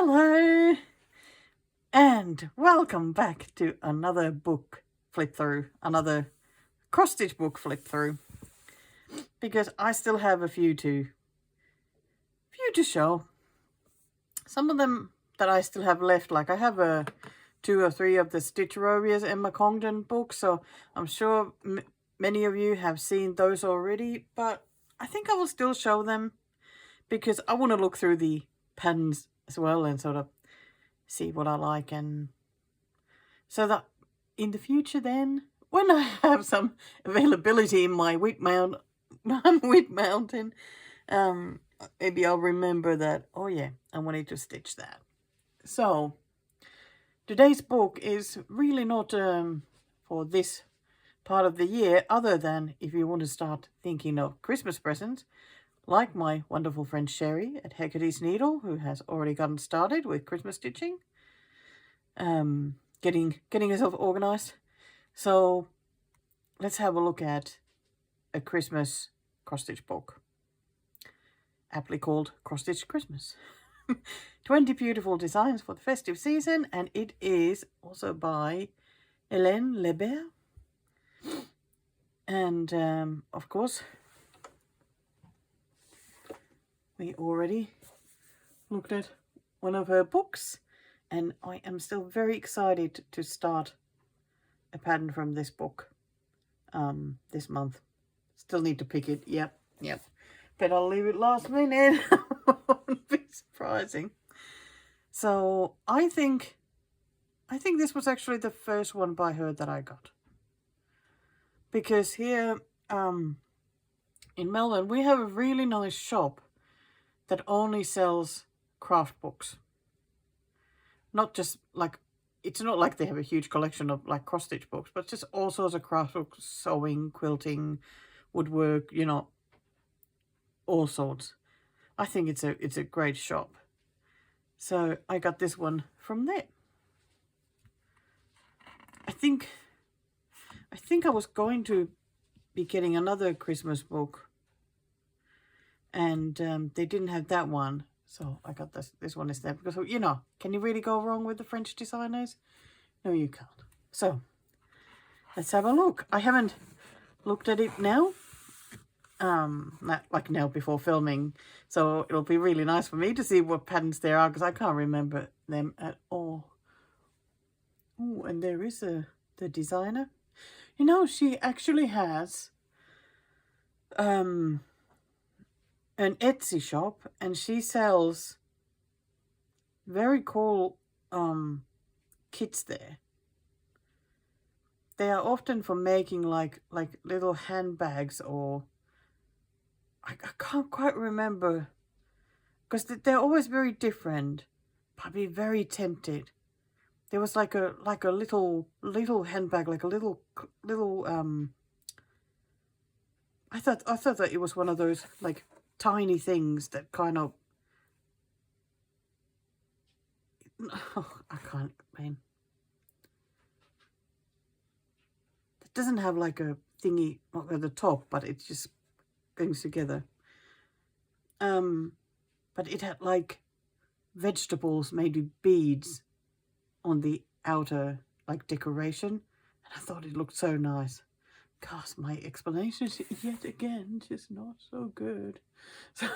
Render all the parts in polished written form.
Hello and welcome back to another book flip through, another cross-stitch book flip through, because I still have a few to show. Some of them that I still have left, like I have 2 or 3 of the Stitcherobia's Emma Congdon books, so I'm sure many of you have seen those already, but I think I will still show them because I want to look through the patterns as well and sort of see what I like, and so that in the future then, when I have some availability in my wheat mountain, maybe I'll remember that, oh yeah, I wanted to stitch that. So today's book is really not for this part of the year, other than if you want to start thinking of Christmas presents, like my wonderful friend Sherry at Hecate's Needle, who has already gotten started with Christmas stitching, getting herself organized. So let's have a look at a Christmas cross-stitch book, aptly called Cross Stitch Christmas. 20 beautiful designs for the festive season, and it is also by Hélène Le Berre. And of course, we already looked at one of her books, and I am still very excited to start a pattern from this book this month. Still need to pick it. Yep. But I'll leave it last minute. Won't be surprising. So I think this was actually the first one by her that I got, because here in Melbourne we have a really nice shop that only sells craft books. Not just like, it's not like they have a huge collection of like cross stitch books, but just all sorts of craft books, sewing, quilting, woodwork, you know, all sorts. I think it's a great shop. So I got this one from there. I think I was going to be getting another Christmas book, and they didn't have that one, so I got this one instead, because, you know, can you really go wrong with the French designers? No, you can't. So let's have a look. I haven't looked at it now, not like now before filming, so it'll be really nice for me to see what patterns there are, because I can't remember them at all. Oh, and there is the designer. You know, she actually has an Etsy shop, and she sells very cool kits there. They are often for making like little handbags, or I can't quite remember, because they're always very different. I'd be very tempted. There was like a little handbag, like a little I thought that it was one of those like tiny things that kind of, oh, I can't explain. It doesn't have like a thingy at the top, but it just goes together. But it had like vegetables made with beads on the outer like decoration, and I thought it looked so nice. Gosh, my explanation is yet again just not so good. So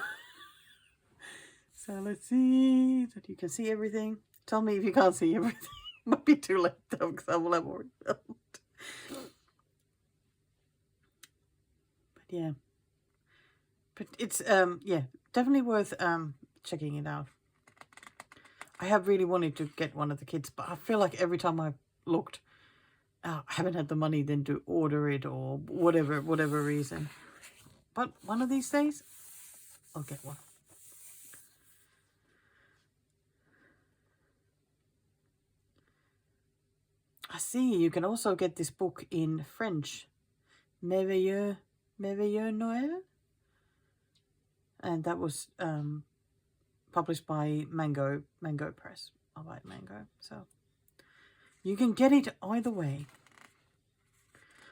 let's see that you can see everything. Tell me if you can't see everything. Might be too late though, because I will have already filmed. But yeah, but it's yeah, definitely worth checking it out. I have really wanted to get one of the kits, but I feel like every time I've looked, I haven't had the money then to order it, or whatever reason. But one of these days, I'll get one. I see you can also get this book in French, Merveilleux Noël, and that was published by Mango Press. I like Mango, so you can get it either way.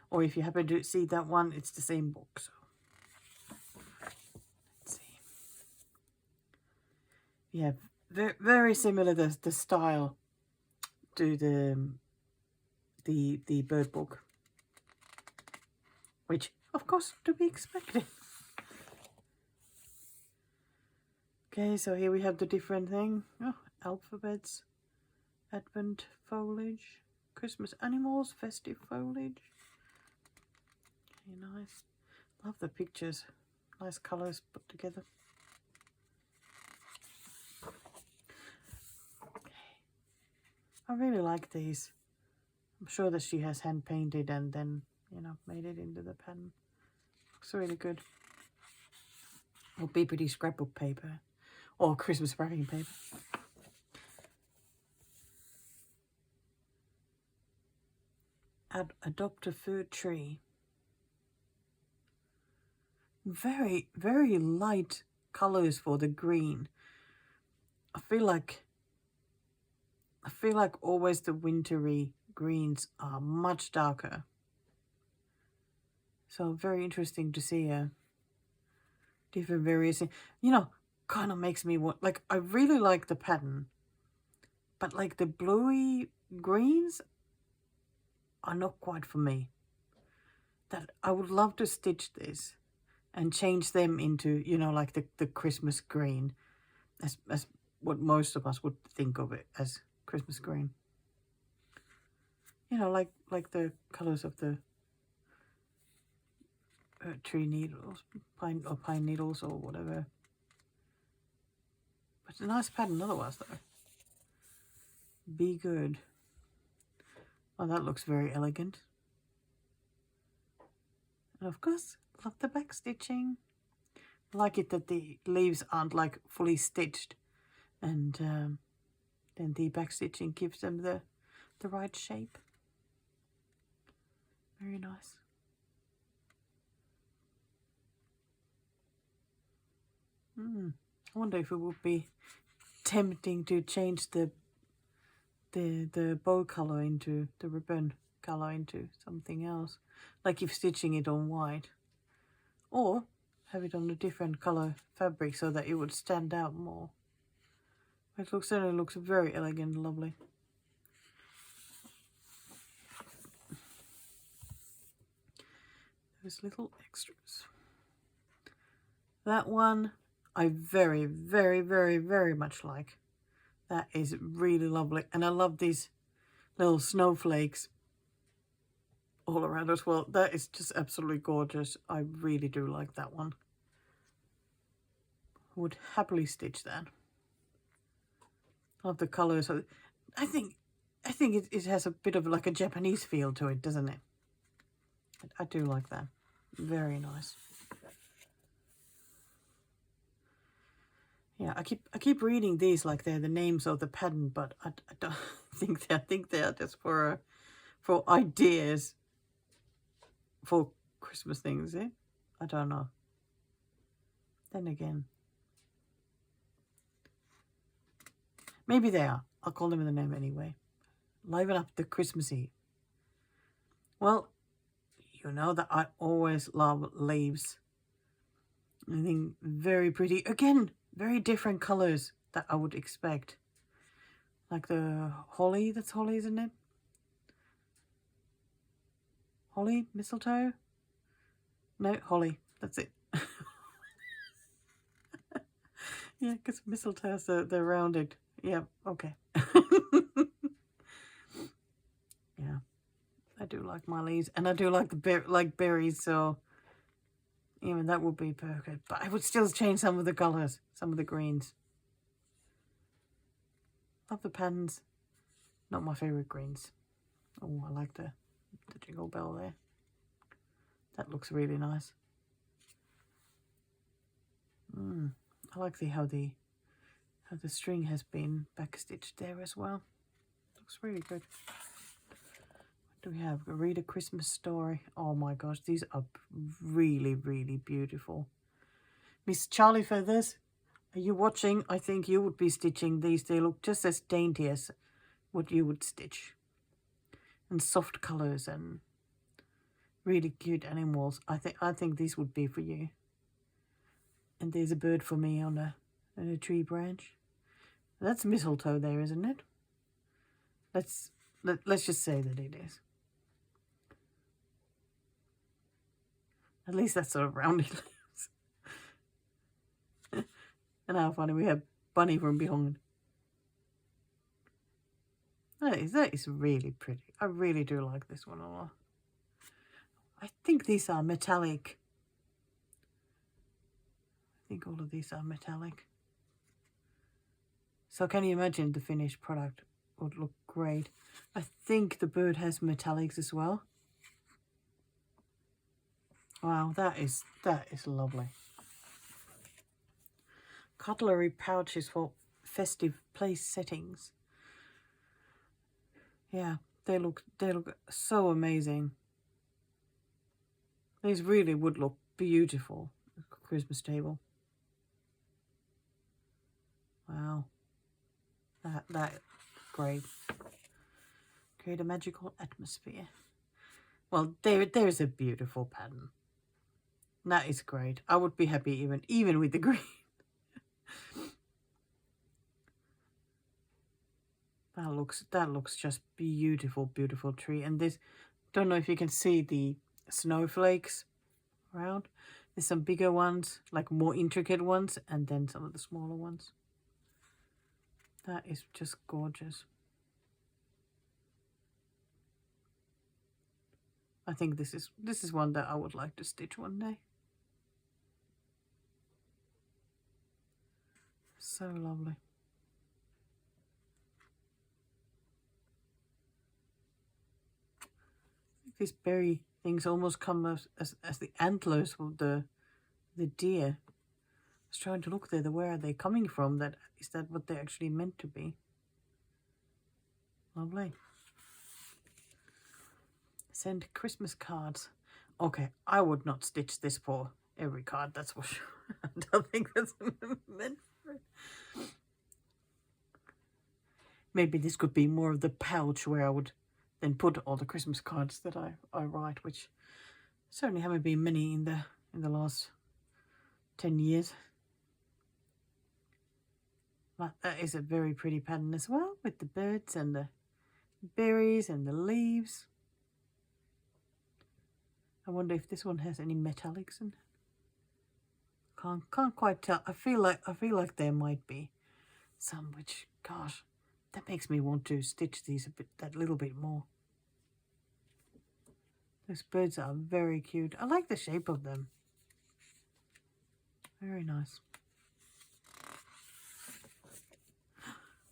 Or if you happen to see that one, it's the same book. So let's see. We have very, very similar the style to the bird book, which of course to be expected. Okay, so here we have the different thing. Oh, alphabets, Advent foliage, Christmas animals, festive foliage. Okay, nice. Love the pictures. Nice colours put together. Okay. I really like these. I'm sure that she has hand painted and then, you know, made it into the pen. Looks really good. Will be pretty scrapbook paper or Christmas wrapping paper. Adopt a fir tree. Very, very light colors for the green. I feel like always the wintry greens are much darker. So very interesting to see different variation. You know, kind of makes me want, like, I really like the pattern, but like the bluey greens are not quite for me. That I would love to stitch this and change them into, you know, like the Christmas green, as what most of us would think of it as Christmas green. You know, like the colors of the tree needles, pine needles or whatever. But it's a nice pattern otherwise though. Be good. Oh, that looks very elegant. And of course, love the back stitching. I like it that the leaves aren't like fully stitched, and then the back stitching gives them the right shape. Very nice. I wonder if it would be tempting to change the bow color into the ribbon color into something else, like if stitching it on white, or have it on a different color fabric so that it would stand out more. It certainly looks very elegant and lovely. Those little extras. That one I very, very, very, very much like. That is really lovely. And I love these little snowflakes all around as well. That is just absolutely gorgeous. I really do like that one. Would happily stitch that. Love the colours. I think it has a bit of like a Japanese feel to it, doesn't it? I do like that. Very nice. Yeah, I keep reading these like they're the names of the pattern, but I don't think I think they're just for ideas for Christmas things. Eh? I don't know. Then again, maybe they are. I'll call them in the name anyway. Liven up the Christmas Eve. Well, you know that I always love leaves. I think very pretty. Again, very different colors that I would expect. Like the holly, that's holly, isn't it? Holly, mistletoe? No, holly, that's it. Yeah, because mistletoe, they're rounded. Yeah, okay. Yeah, I do like my leaves, and I do like the berries, so even that would be perfect. But I would still change some of the colors, some of the greens. Love the patterns. Not my favorite greens. Oh, I like the jingle bell there. That looks really nice. I like how the string has been back stitched there as well. Looks really good. What do we have? Read a Christmas story. Oh my gosh, these are really, really beautiful. Miss Charlie Feathers, are you watching? I think you would be stitching these. They look just as dainty as what you would stitch. And soft colours and really cute animals. I think these would be for you. And there's a bird for me on a tree branch. That's mistletoe there, isn't it? Let's just say that it is. At least that's sort of rounded leaves. And how funny, we have Bunny from behind. That is really pretty. I really do like this one a lot. I think these are metallic. I think all of these are metallic. So can you imagine the finished product would look great? I think the bird has metallics as well. Wow, that is lovely. Cutlery pouches for festive place settings. Yeah, they look so amazing. These really would look beautiful at a Christmas table. Wow. That great. Create a magical atmosphere. Well, there's a beautiful pattern. That is great. I would be happy even with the green. That looks just beautiful, beautiful tree. And this, don't know if you can see the snowflakes around. There's some bigger ones, like more intricate ones, and then some of the smaller ones. That is just gorgeous. I think this is one that I would like to stitch one day. So lovely. These berry things almost come as the antlers of the deer. I was trying to look there, where are they coming from? Is that what they're actually meant to be? Lovely. Send Christmas cards. Okay, I would not stitch this for every card, that's for sure. I don't think that's meant for it. Maybe this could be more of the pouch where I would then put all the Christmas cards that I write, which certainly haven't been many in the last 10 years. But that is a very pretty pattern as well, with the birds and the berries and the leaves. I wonder if this one has any metallics in it. Can't quite tell. I feel like there might be some, which, gosh, that makes me want to stitch these that little bit more. Those birds are very cute. I like the shape of them. Very nice.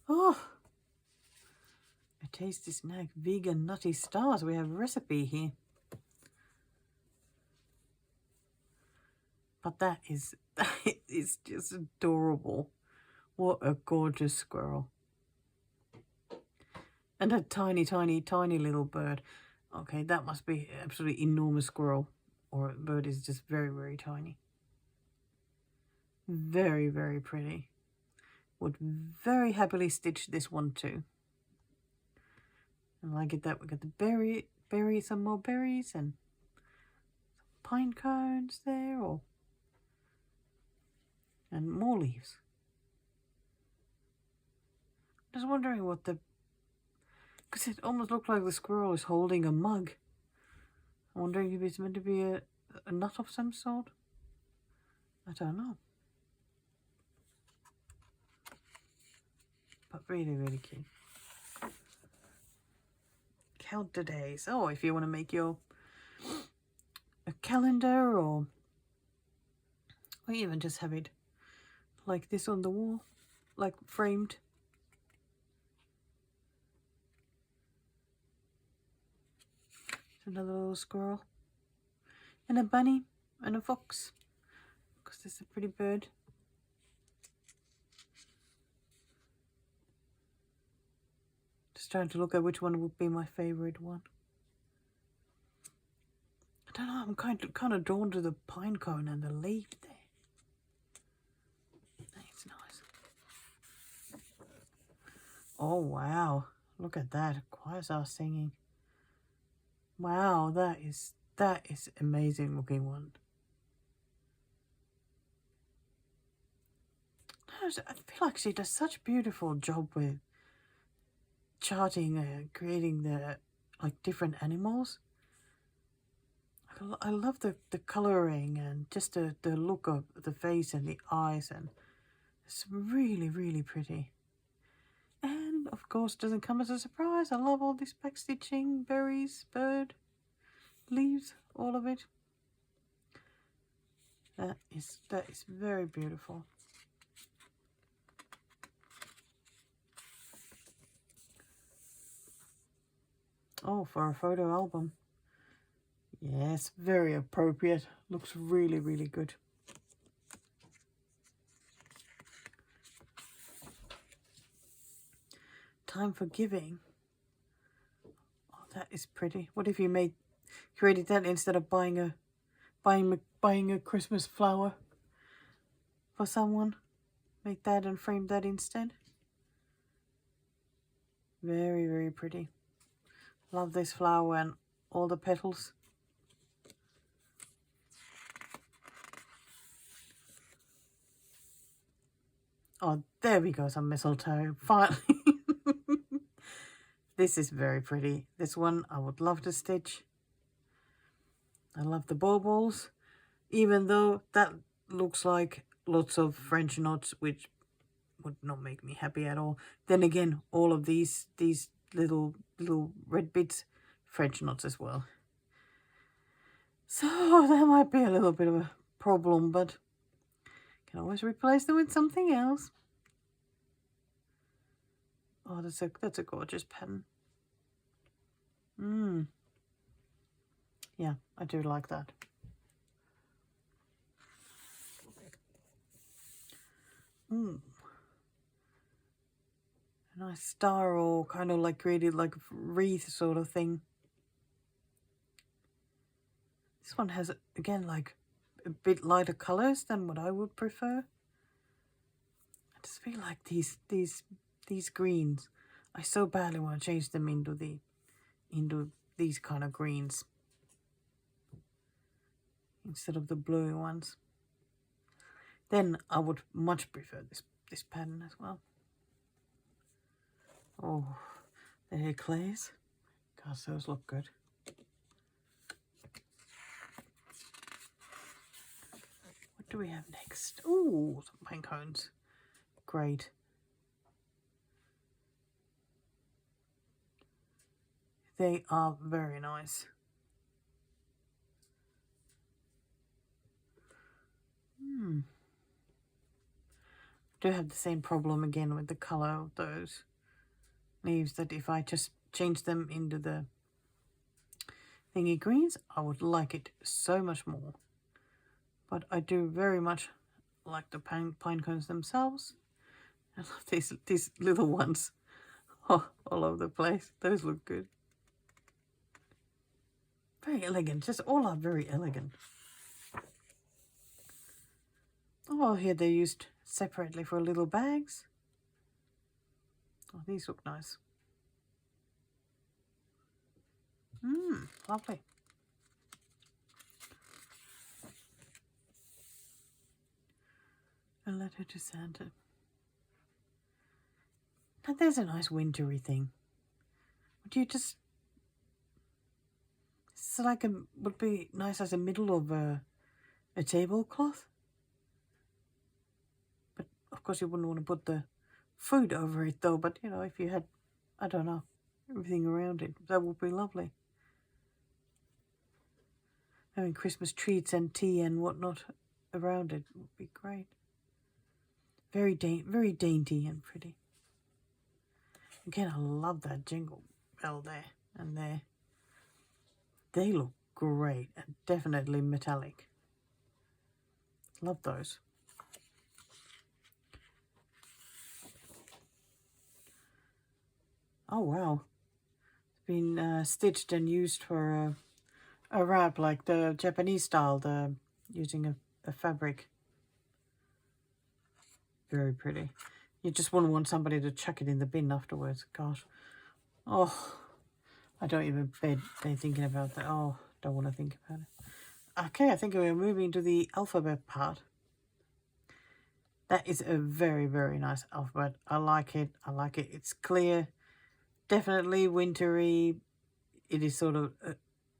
Oh, a tasty snack, vegan nutty stars. We have a recipe here. But that is just adorable. What a gorgeous squirrel. And a tiny, tiny, tiny little bird. Okay, that must be an absolutely enormous squirrel. Or a bird is just very, very tiny. Very, very pretty. Would very happily stitch this one too. And like it that we got the some more berries and some pine cones there, and more leaves. Just wondering what because it almost looked like the squirrel is holding a mug. I'm wondering if it's meant to be a nut of some sort. I don't know. But really, really cute. Count the days. Oh, if you want to make a calendar or even just have it like this on the wall, like framed. Another little squirrel. And a bunny and a fox. Because this is a pretty bird. Just trying to look at which one would be my favorite one. I don't know, I'm kind of drawn to the pine cone and the leaf there. That's nice. Oh wow, look at that. Choirs are singing. Wow, that is amazing looking one. I feel like she does such a beautiful job with charting, creating the like different animals. I love the coloring and just the look of the face and the eyes, and it's really, really pretty. And of course, doesn't come as a surprise, I love all this backstitching, berries, bird, leaves, all of it. That is very beautiful. Oh, for a photo album. Yes, very appropriate. Looks really, really good. Time for giving. Oh, that is pretty. What if you created that instead of buying a Christmas flower for someone? Make that and frame that instead. Very, very pretty. Love this flower and all the petals. Oh, there we go, some mistletoe. Finally. This is very pretty. This one I would love to stitch. I love the baubles, even though that looks like lots of French knots, which would not make me happy at all. Then again, all of these little red bits, French knots as well. So that might be a little bit of a problem, but can always replace them with something else. Oh, that's a gorgeous pattern. Yeah, I do like that. A nice star, or kind of like created like a wreath sort of thing. This one has, again, like a bit lighter colors than what I would prefer. I just feel like these greens, I so badly want to change them into these kind of greens instead of the blue ones. Then I would much prefer this pattern as well. Oh, the hair clays. Gosh, those look good. What do we have next? Oh, some pine cones. Great. They are very nice. Do have the same problem again with the color of those leaves, that if I just change them into the thingy greens, I would like it so much more. But I do very much like the pine cones themselves. I love these little ones, all over the place. Those look good. Very elegant. Just all are very elegant. Oh, here they're used separately for little bags. Oh, these look nice. Lovely. A letter to Santa. Now there's a nice wintry thing. Would you just... It's like would be nice as a middle of a tablecloth. But of course you wouldn't want to put the food over it though. But you know, if you had, I don't know, everything around it, that would be lovely. Having Christmas treats and tea and whatnot around it would be great. Very dainty and pretty. Again, I love that jingle bell there and there. They look great and definitely metallic. Love those. Oh wow. It's been stitched and used for a wrap, like the Japanese style, using a fabric. Very pretty. You just wouldn't want somebody to chuck it in the bin afterwards. Gosh. Oh, I don't even bed thinking about that. Oh, don't want to think about it. Okay, I think we're moving to the alphabet part. That is a very, very nice alphabet. I like it. I like it. It's clear. Definitely wintry. It is sort of,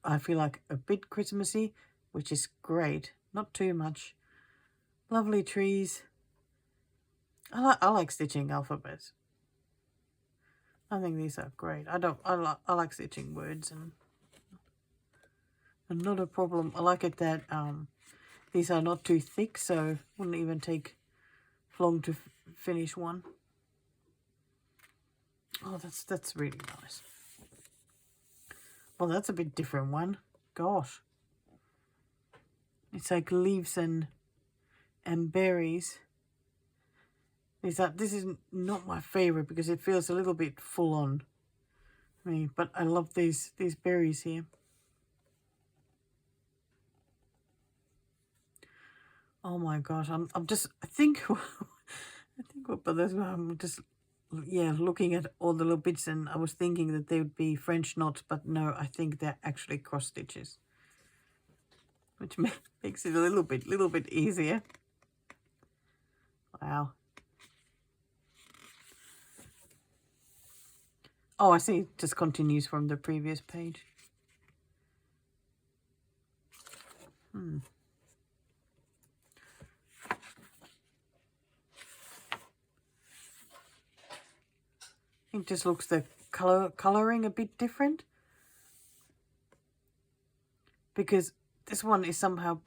I feel like a bit Christmassy, which is great. Not too much. Lovely trees. I like stitching alphabets. I think these are great. I like stitching words, and not a problem. I like it that these are not too thick, so wouldn't even take long to finish one. Oh, that's really nice. Well, that's a bit different one. Gosh. It's like leaves and berries. This is not my favorite because it feels a little bit full on me, but I love these berries here. Oh my gosh, I think what bothers me, I'm just, yeah, looking at all the little bits, and I was thinking that they would be French knots, but no, I think they're actually cross stitches, which makes it a little bit easier. Wow. Oh, I see. It just continues from the previous page. It just looks the coloring a bit different, because this one is somehow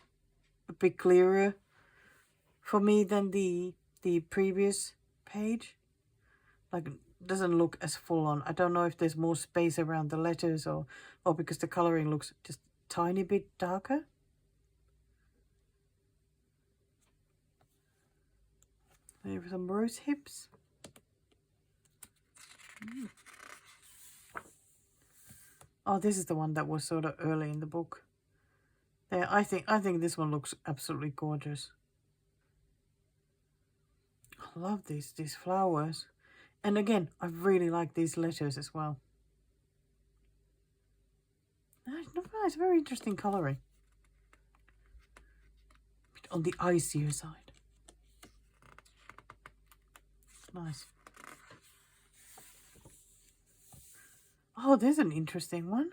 a bit clearer for me than the previous page. Like, doesn't look as full on. I don't know if there's more space around the letters, or because the coloring looks just a tiny bit darker. There are some rose hips. Oh, this is the one that was sort of early in the book. There, I think this one looks absolutely gorgeous. I love these flowers. And again, I really like these letters as well. Nice, very interesting coloring. Bit on the icier side. Nice. Oh, there's an interesting one.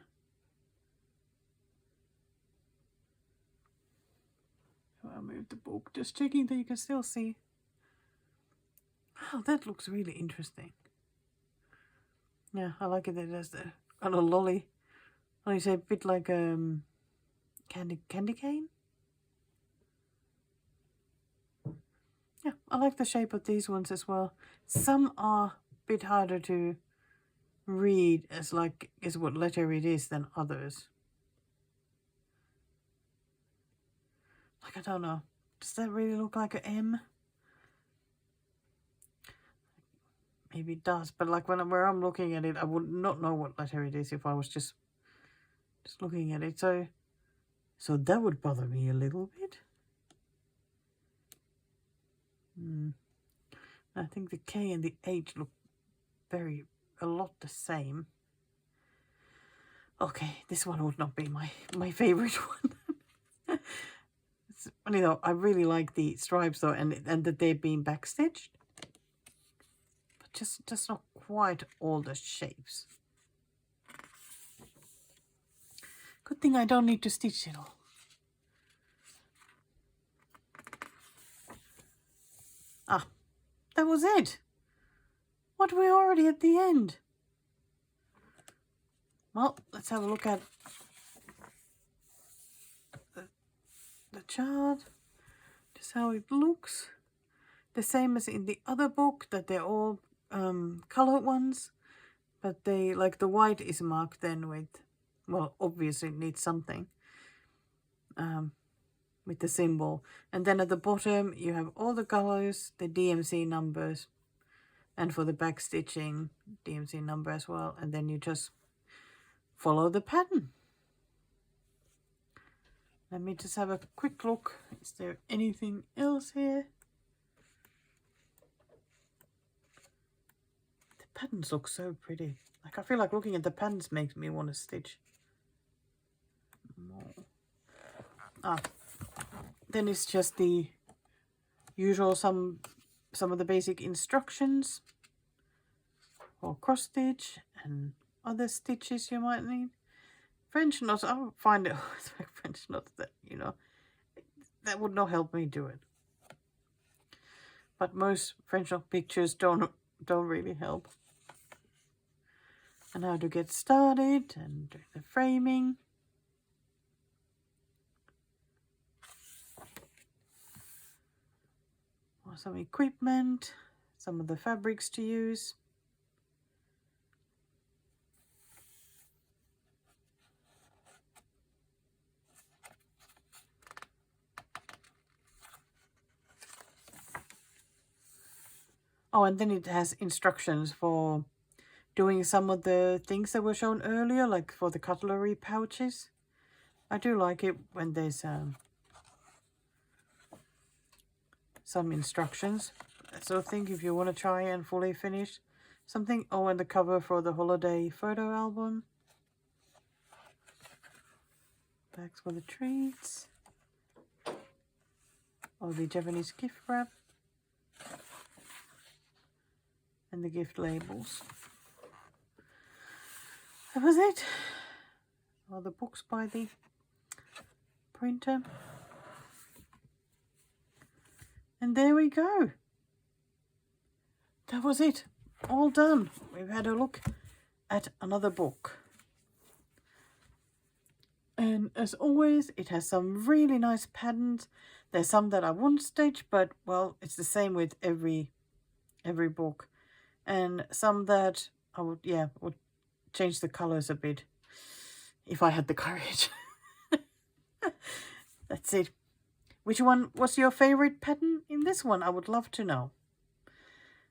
I'll move the book, just checking that you can still see. Oh, that looks really interesting. Yeah, I like it that there's the kind of lolly. I say a bit like candy cane. Yeah, I like the shape of these ones as well. Some are a bit harder to read as like is what letter it is than others. Like, I don't know. Does that really look like an M? Maybe it does, but like where I'm looking at it, I would not know what letter it is if I was just looking at it. So that would bother me a little bit. I think the K and the H look a lot the same. Okay, this one would not be my favorite one. It's funny though, I really like the stripes though, and that they're being backstitched. But just not quite all the shapes. Good thing I don't need to stitch it all. Ah, that was it. What, we're already at the end? Well, let's have a look at the chart. Just how it looks. The same as in the other book, that they're all colored ones, but they, like, the white is marked then with, well, obviously it needs something, with the symbol. And then at the bottom you have all the colors, the DMC numbers, and for the back stitching, DMC number as well, and then you just follow the pattern. Let me just have a quick look. Is there anything else here? The patterns look so pretty. Like, I feel like looking at the patterns makes me want to stitch more. Then it's just the usual, some some of the basic instructions for cross stitch and other stitches you might need. French knots, I find it like French knots that, you know, that would not help me do it. But most French knot pictures don't really help. And how to get started and do the framing. Or some equipment, some of the fabrics to use. Oh, and then it has instructions for doing some of the things that were shown earlier, like for the cutlery pouches. I do like it when there's some instructions. So I think if you want to try and fully finish something. Oh, and the cover for the holiday photo album. Bags for the treats. Oh, the Japanese gift wrap. And the gift labels. That was it. All the books by the printer. And there we go. That was it. All done. We've had a look at another book. And as always, it has some really nice patterns. There's some that I won't stitch, but well, it's the same with every book. And some that I would change the colors a bit if I had the courage. That's it. Which one was your favorite pattern in this one? I would love to know.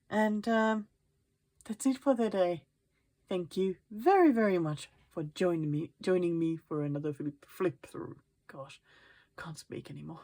And that's it for the day. Thank you very, very much for joining me for another flip through. Gosh, can't speak anymore.